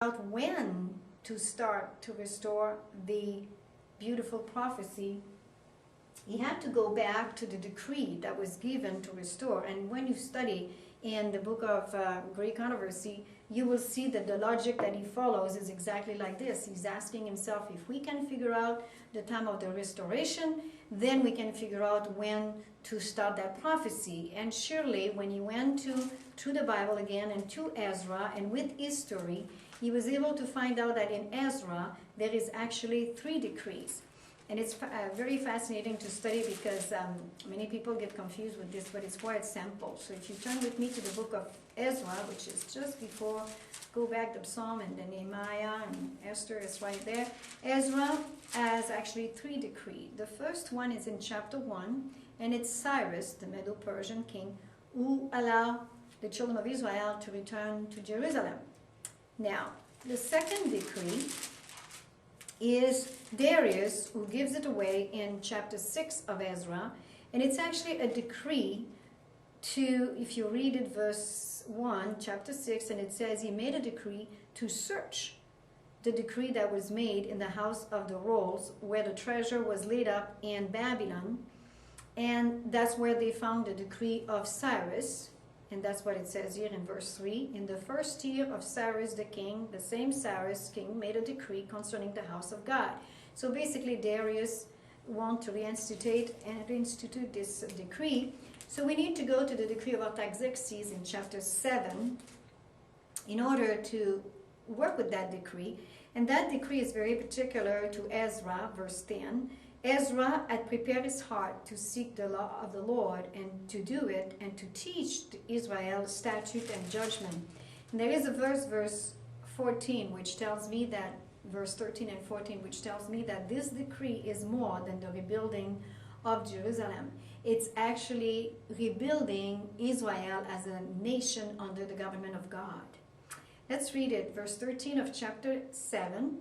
out when to start to restore the beautiful prophecy, he had to go back to the decree that was given to restore. And when you study in the book of Great Controversy, you will see that the logic that he follows is exactly like this. He's asking himself, if we can figure out the time of the restoration, then we can figure out when to start that prophecy. And surely when he went to the Bible again and to Ezra, and with history, he was able to find out that in Ezra there is actually 3 decrees. And it's very fascinating to study because many people get confused with this, but it's quite simple. So if you turn with me to the book of Ezra, which is just before, go back to Psalm and then Nehemiah and Esther is right there. Ezra has actually 3 decrees. The first one is in chapter 1, and it's Cyrus, the Medo-Persian king, who allowed the children of Israel to return to Jerusalem. Now, the second decree is Darius, who gives it away in chapter 6 of Ezra, and it's actually a decree to, if you read it verse 1, chapter 6, and it says he made a decree to search the decree that was made in the house of the rolls where the treasure was laid up in Babylon, and that's where they found the decree of Cyrus. And that's what it says here in verse 3. In the first year of Cyrus the king, the same Cyrus king made a decree concerning the house of God. So basically Darius wanted to reinstitute this decree. So we need to go to the decree of Artaxerxes in chapter 7 in order to work with that decree. And that decree is very particular to Ezra, verse 10. Ezra had prepared his heart to seek the law of the Lord and to do it and to teach Israel statute and judgment. And there is a verse 14, which tells me that, verse 13 and 14, which tells me that this decree is more than the rebuilding of Jerusalem. It's actually rebuilding Israel as a nation under the government of God. Let's read it, verse 13 of chapter 7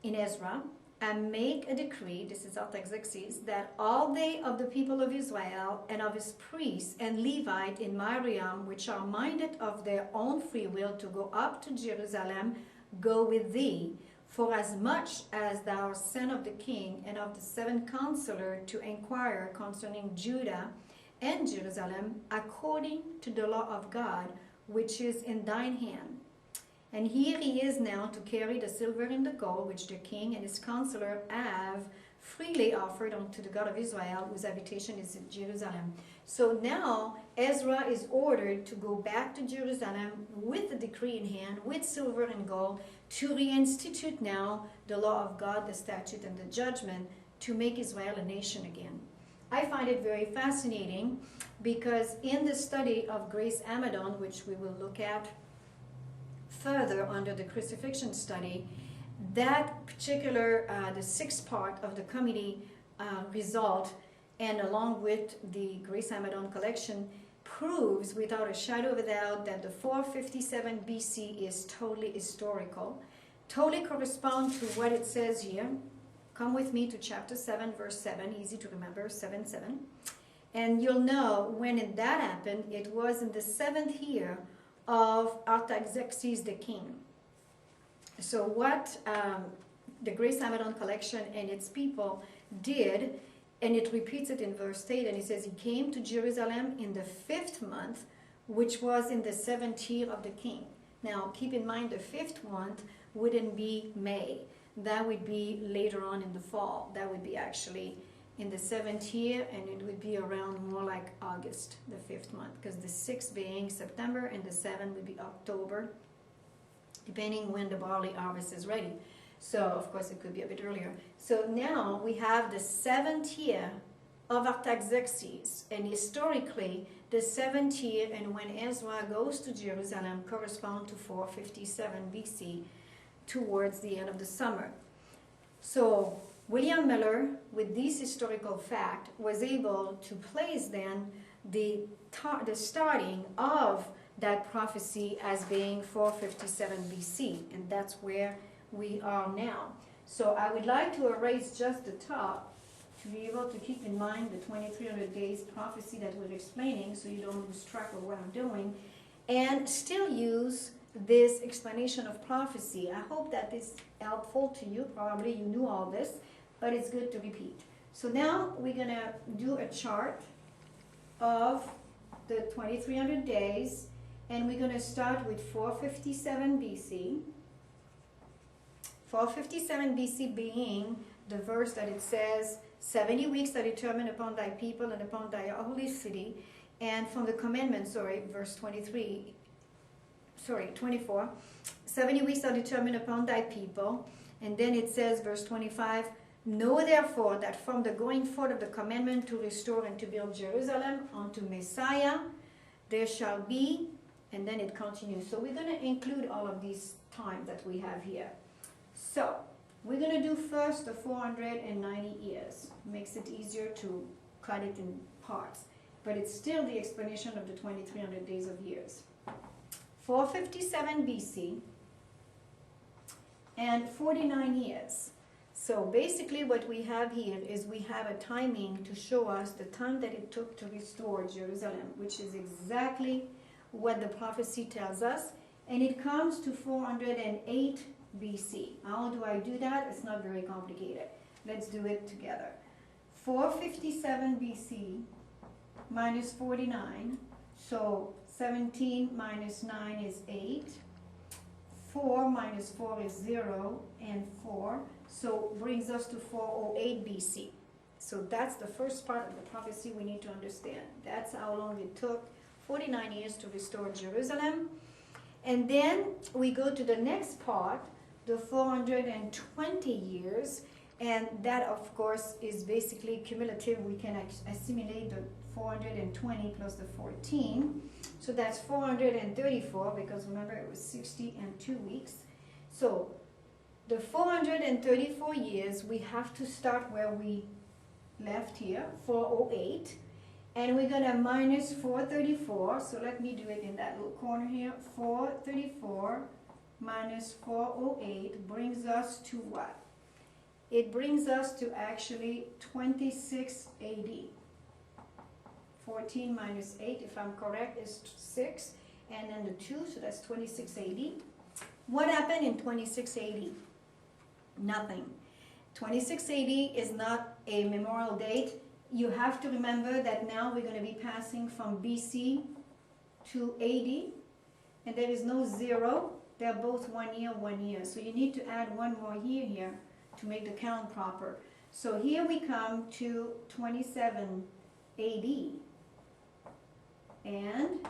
in Ezra. And make a decree, this is Artaxerxes, that all they of the people of Israel and of his priests and Levite in my realm, which are minded of their own free will to go up to Jerusalem, go with thee, for as much as thou art sent of the king and of the 7 counselors to inquire concerning Judah and Jerusalem, according to the law of God, which is in thine hand. And here he is now to carry the silver and the gold, which the king and his counselor have freely offered unto the God of Israel, whose habitation is in Jerusalem. So now Ezra is ordered to go back to Jerusalem with the decree in hand, with silver and gold, to reinstitute now the law of God, the statute and the judgment, to make Israel a nation again. I find it very fascinating because in the study of Grace Amadon, which we will look at further under the crucifixion study, that particular, the 6th part of the committee result, and along with the Grace Amadon collection, proves without a shadow of a doubt that the 457 BC is totally historical, totally corresponds to what it says here. Come with me to chapter 7, verse 7, easy to remember, 7:7. And you'll know when that happened, it was in the 7th year of Artaxerxes the king. So what the Grace Amadon collection and its people did, and it repeats it in verse 8, and it says, he came to Jerusalem in the 5th month, which was in the 7th year of the king. Now keep in mind the 5th month wouldn't be May. That would be later on in the fall. That would be actually in the 7th year, and it would be around more like August, the 5th month, because the 6th being September and the 7th would be October, depending when the barley harvest is ready. So, of course, it could be a bit earlier. So now we have the 7th year of Artaxerxes, and historically, the 7th year, and when Ezra goes to Jerusalem, correspond to 457 BC, towards the end of the summer. So William Miller, with this historical fact, was able to place then the starting of that prophecy as being 457 BC, and that's where we are now. So I would like to erase just the top to be able to keep in mind the 2300 days prophecy that we're explaining, so you don't lose track of what I'm doing, and still use this explanation of prophecy. I hope that is helpful to you. Probably you knew all this, but it's good to repeat. So now we're going to do a chart of the 2300 days, and we're going to start with 457 BC. 457 BC being the verse that it says, 70 weeks are determined upon thy people and upon thy holy city. And from the commandment, verse 24, 70 weeks are determined upon thy people. And then it says, verse 25, know therefore that from the going forth of the commandment to restore and to build Jerusalem unto Messiah, there shall be, and then it continues. So we're going to include all of these times that we have here. So we're going to do first the 490 years. Makes it easier to cut it in parts. But it's still the explanation of the 2300 days of years. 457 BC and 49 years. So basically what we have here is we have a timing to show us the time that it took to restore Jerusalem, which is exactly what the prophecy tells us. And it comes to 408 BC. How do I do that? It's not very complicated. Let's do it together. 457 BC minus 49. So 17 minus 9 is 8. 4 minus 4 is 0, and 4. So brings us to 408 BC. So that's the first part of the prophecy we need to understand. That's how long it took, 49 years to restore Jerusalem. And then we go to the next part, the 420 years. And that, of course, is basically cumulative. We can assimilate the 420 plus the 14. So that's 434, because remember it was 60 and 2 weeks. So the 434 years, we have to start where we left here, 408. And we're going to minus 434. So let me do it in that little corner here. 434 minus 408 brings us to what? It brings us to actually 2680. 14 minus 8, if I'm correct, is 6. And then the 2, so that's 2680. What happened in 2680? Nothing. 2680 is not a memorial date. You have to remember that now we're going to be passing from BC to AD. And there is no 0. They're both 1 year, 1 year. So you need to add 1 more year here to make the count proper. So here we come to 27 AD. And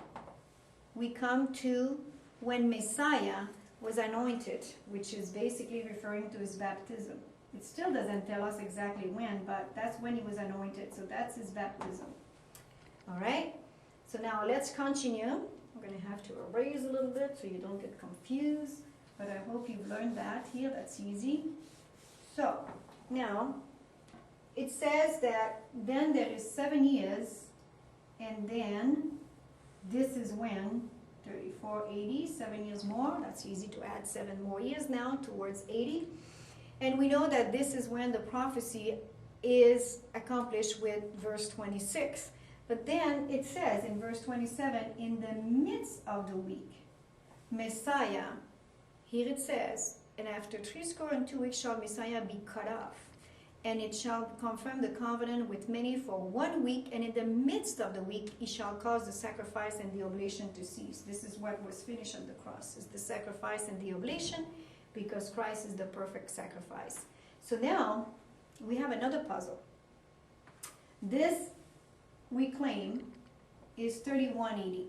we come to when Messiah was anointed, which is basically referring to his baptism. It still doesn't tell us exactly when, but that's when he was anointed. So that's his baptism. All right? So now let's continue. I'm going to have to erase a little bit so you don't get confused. But I hope you've learned that here. That's easy. So now it says that then there is 7 years, and then this is when 3480, 7 years more. That's easy to add 7 more years now towards 80. And we know that this is when the prophecy is accomplished with verse 26. But then it says in verse 27, in the midst of the week, Messiah, here it says, and after 62 weeks shall Messiah be cut off, and it shall confirm the covenant with many for 1 week, and in the midst of the week he shall cause the sacrifice and the oblation to cease. This is what was finished on the cross, is the sacrifice and the oblation, because Christ is the perfect sacrifice. So now we have another puzzle. This, we claim, is 3180.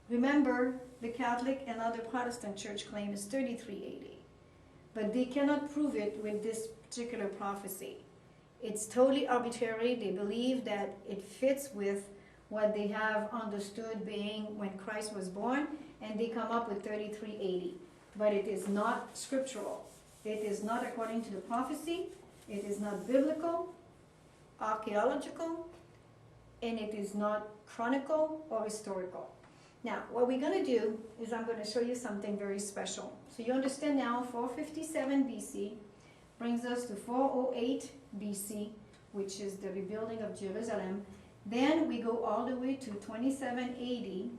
Remember, the Catholic and other Protestant church claim is 3380. But they cannot prove it with this particular prophecy. It's totally arbitrary. They believe that it fits with what they have understood being when Christ was born, and they come up with 3380. But it is not scriptural. It is not according to the prophecy. It is not biblical, archaeological, and it is not chronicle or historical. Now, what we're going to do is I'm going to show you something very special. So you understand now 457 BC brings us to 408 BC, which is the rebuilding of Jerusalem. Then we go all the way to 2780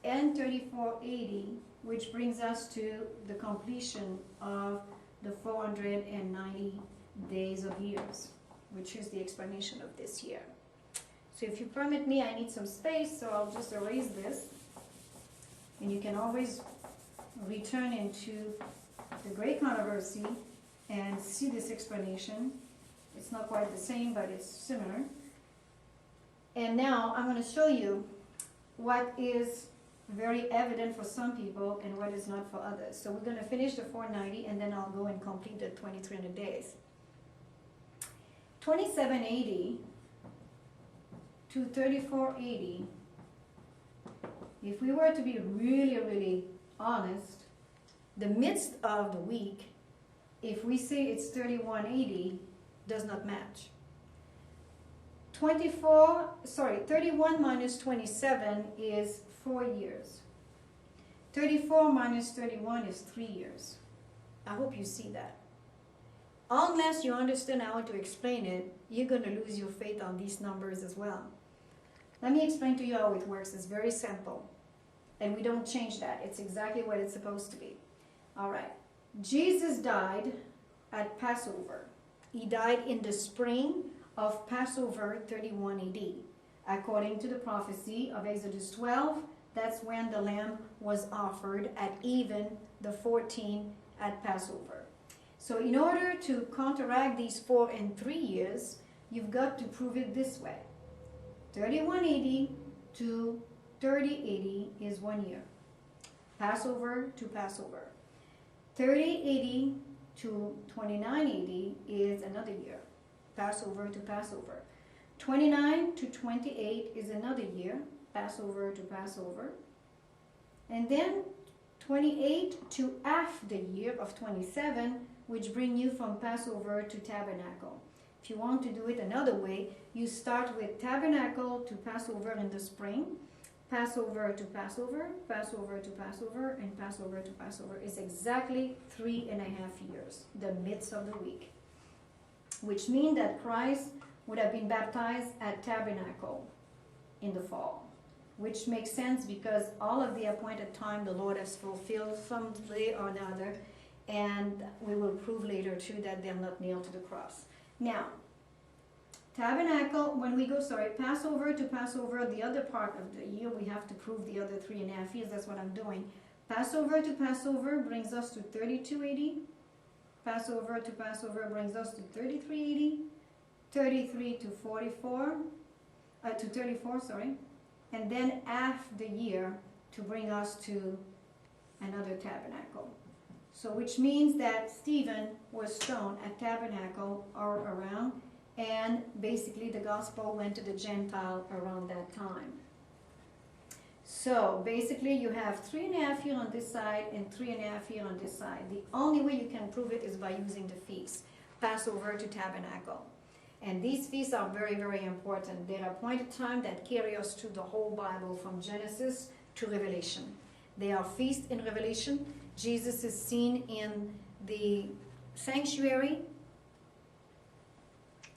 and 3480, which brings us to the completion of the 490 days of years, which is the explanation of this year. So if you permit me, I need some space, so I'll just erase this. And you can always return into the Great Controversy and see this explanation. It's not quite the same, but it's similar. And now I'm going to show you what is very evident for some people and what is not for others. So we're going to finish the 490 and then I'll go and complete the 2300 days. 2780 to 3480, if we were to be really, really honest, the midst of the week, if we say it's 3180, does not match. 31 minus 27 is 4 years. 34 minus 31 is 3 years. I hope you see that. Unless you understand how to explain it, you're going to lose your faith on these numbers as well. Let me explain to you how it works. It's very simple. And we don't change that. It's exactly what it's supposed to be. All right. Jesus died at Passover. He died in the spring of Passover 31 AD. According to the prophecy of Exodus 12, that's when the lamb was offered at even the 14 at Passover. So in order to counteract these 4 and 3 years, you've got to prove it this way. 3180 to 3080 is 1 year. Passover to Passover. 3080 to 2980 is another year. Passover to Passover. 29 to 28 is another year. Passover to Passover. And then 28 to half the year of 27, which bring you from Passover to Tabernacle. If you want to do it another way, you start with Tabernacle to Passover in the spring, Passover to Passover, Passover to Passover, and Passover to Passover is exactly 3.5 years, the midst of the week. Which means that Christ would have been baptized at Tabernacle in the fall. Which makes sense because all of the appointed time the Lord has fulfilled some way or another, and we will prove later too that they're not nailed to the cross. Now, Tabernacle, when we go, Passover to Passover, the other part of the year, we have to prove the other 3.5 years. That's what I'm doing. Passover to Passover brings us to 3280. Passover to Passover brings us to 3380. 33 to 34, and then half the year to bring us to another tabernacle. So which means that Stephen was stoned at Tabernacle or around, and basically the gospel went to the Gentile around that time. So basically you have 3.5 years on this side and 3.5 years on this side. The only way you can prove it is by using the feasts, Passover to Tabernacle. And these feasts are very, very important. They're appointed time that carry us through the whole Bible from Genesis to Revelation. They are feasts in Revelation. Jesus is seen in the sanctuary,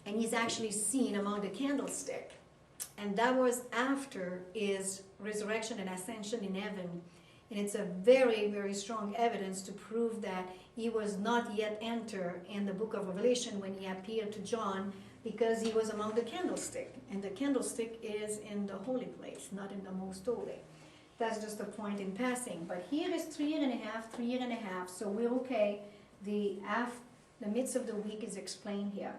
and he's actually seen among the candlestick. And that was after his resurrection and ascension in heaven. And it's a very, very strong evidence to prove that he was not yet entered in the book of Revelation when he appeared to John, because he was among the candlestick. And the candlestick is in the holy place, not in the most holy. That's just a point in passing. But here is 3.5, so we're okay. The midst of the week is explained here.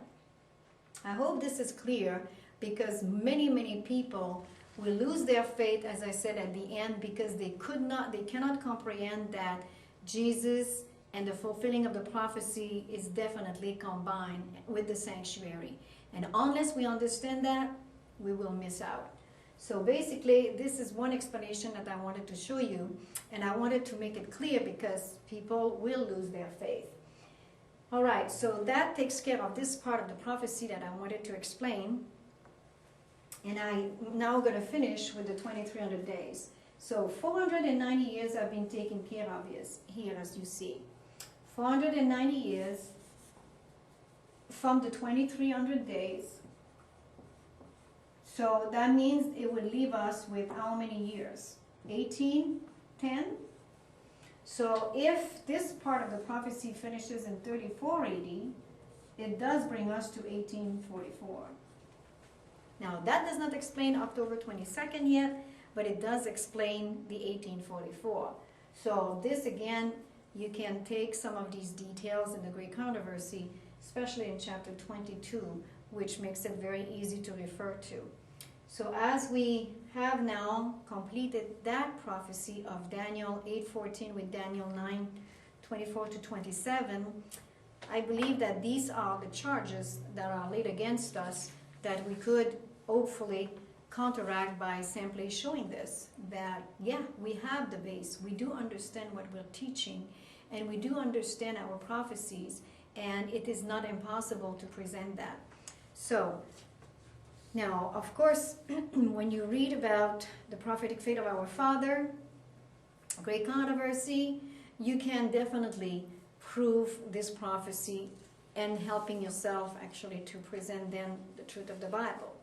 I hope this is clear, because many, many people will lose their faith, as I said at the end, because they cannot comprehend that Jesus and the fulfilling of the prophecy is definitely combined with the sanctuary. And unless we understand that, we will miss out. So basically, this is one explanation that I wanted to show you, and I wanted to make it clear because people will lose their faith. All right, so that takes care of this part of the prophecy that I wanted to explain. And I'm now going to finish with the 2300 days. So 490 years have been taken care of here, as you see. 490 years from the 2300 days. So that means it would leave us with how many years? 18, 10? So if this part of the prophecy finishes in 34 AD, it does bring us to 1844. Now that does not explain October 22nd yet, but it does explain the 1844. So this again, you can take some of these details in the Great Controversy, especially in chapter 22, which makes it very easy to refer to. So as we have now completed that prophecy of Daniel 8:14 with Daniel 9:24 to 27, I believe that these are the charges that are laid against us that we could hopefully counteract by simply showing this, that yeah, we have the base, we do understand what we're teaching, and we do understand our prophecies, and it is not impossible to present that. So now, of course, when you read about the prophetic faith of our father, Great Controversy, you can definitely prove this prophecy and helping yourself actually to present them the truth of the Bible.